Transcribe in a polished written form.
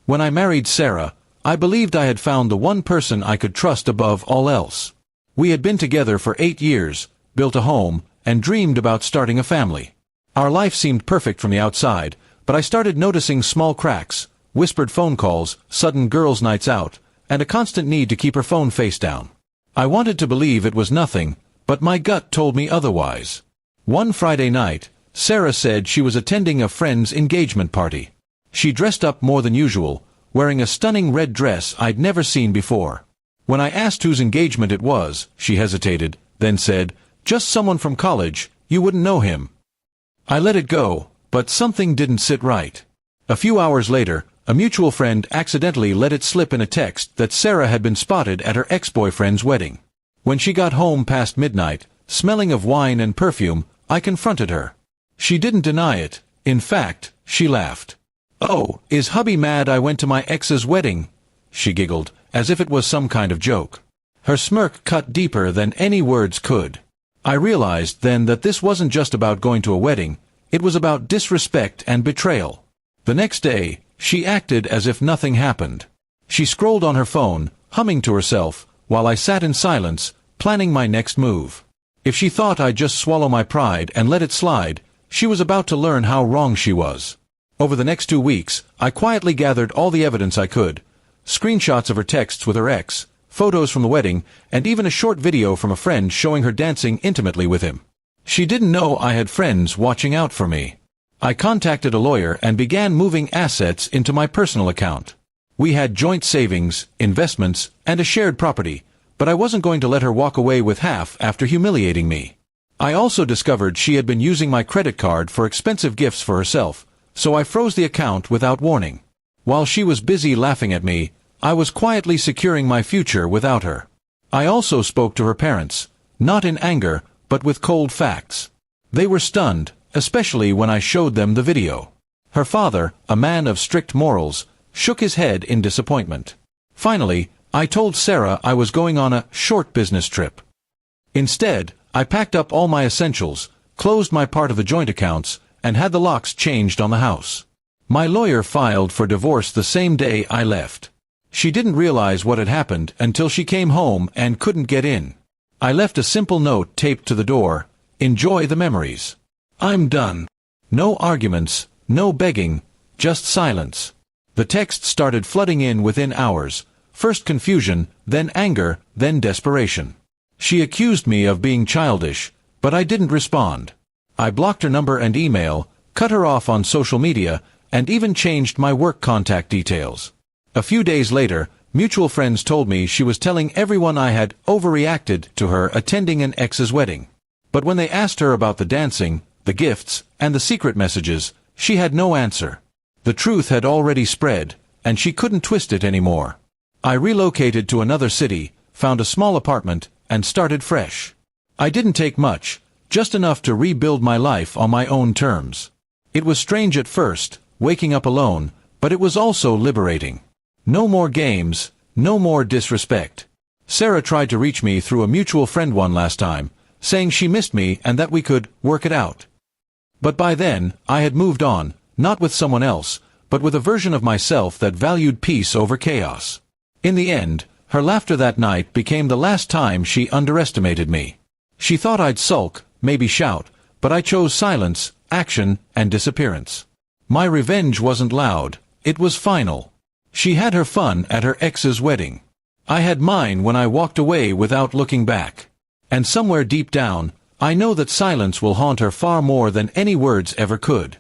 When I married Sarah, I believed I had found the one person I could trust above all else. We had been together for 8 years, built a home, and dreamed about starting a family. Our life seemed perfect from the outside, but I started noticing small cracks, whispered phone calls, sudden girls' nights out, and a constant need to keep her phone face down. I wanted to believe it was nothing, but my gut told me otherwise. One Friday night, Sarah said she was attending a friend's engagement party. She dressed up more than usual, wearing a stunning red dress I'd never seen before. When I asked whose engagement it was, she hesitated, then said, "Just someone from college, you wouldn't know him." I let it go, but something didn't sit right. A few hours later, a mutual friend accidentally let it slip in a text that Sarah had been spotted at her ex-boyfriend's wedding. When she got home past midnight, smelling of wine and perfume, I confronted her. She didn't deny it. In fact, she laughed. "Oh, is hubby mad I went to my ex's wedding?" she giggled, as if it was some kind of joke. Her smirk cut deeper than any words could. I realized then that this wasn't just about going to a wedding, it was about disrespect and betrayal. The next day, she acted as if nothing happened. She scrolled on her phone, humming to herself, while I sat in silence, planning my next move. If she thought I'd just swallow my pride and let it slide, she was about to learn how wrong she was. Over the next 2 weeks, I quietly gathered all the evidence I could. Screenshots of her texts with her ex, photos from the wedding, and even a short video from a friend showing her dancing intimately with him. She didn't know I had friends watching out for me. I contacted a lawyer and began moving assets into my personal account. We had joint savings, investments, and a shared property, but I wasn't going to let her walk away with half after humiliating me. I also discovered she had been using my credit card for expensive gifts for herself, so I froze the account without warning. While she was busy laughing at me, I was quietly securing my future without her. I also spoke to her parents, not in anger, but with cold facts. They were stunned, especially when I showed them the video. Her father, a man of strict morals, shook his head in disappointment. Finally, I told Sarah I was going on a short business trip. Instead, I packed up all my essentials, closed my part of the joint accounts, and had the locks changed on the house. My lawyer filed for divorce the same day I left. She didn't realize what had happened until she came home and couldn't get in. I left a simple note taped to the door, "Enjoy the memories. I'm done." No arguments, no begging, just silence. The text started flooding in within hours, first confusion, then anger, then desperation. She accused me of being childish, but I didn't respond. I blocked her number and email, cut her off on social media, and even changed my work contact details. A few days later, mutual friends told me she was telling everyone I had overreacted to her attending an ex's wedding. But when they asked her about the dancing, the gifts, and the secret messages, she had no answer. The truth had already spread, and she couldn't twist it anymore. I relocated to another city, found a small apartment, and started fresh. I didn't take much, just enough to rebuild my life on my own terms. It was strange at first, waking up alone, but it was also liberating. No more games, no more disrespect. Sarah tried to reach me through a mutual friend one last time, saying she missed me and that we could work it out. But by then, I had moved on, not with someone else, but with a version of myself that valued peace over chaos. In the end, her laughter that night became the last time she underestimated me. She thought I'd sulk, maybe shout, but I chose silence, action, and disappearance. My revenge wasn't loud, it was final. She had her fun at her ex's wedding. I had mine when I walked away without looking back. And somewhere deep down, I know that silence will haunt her far more than any words ever could.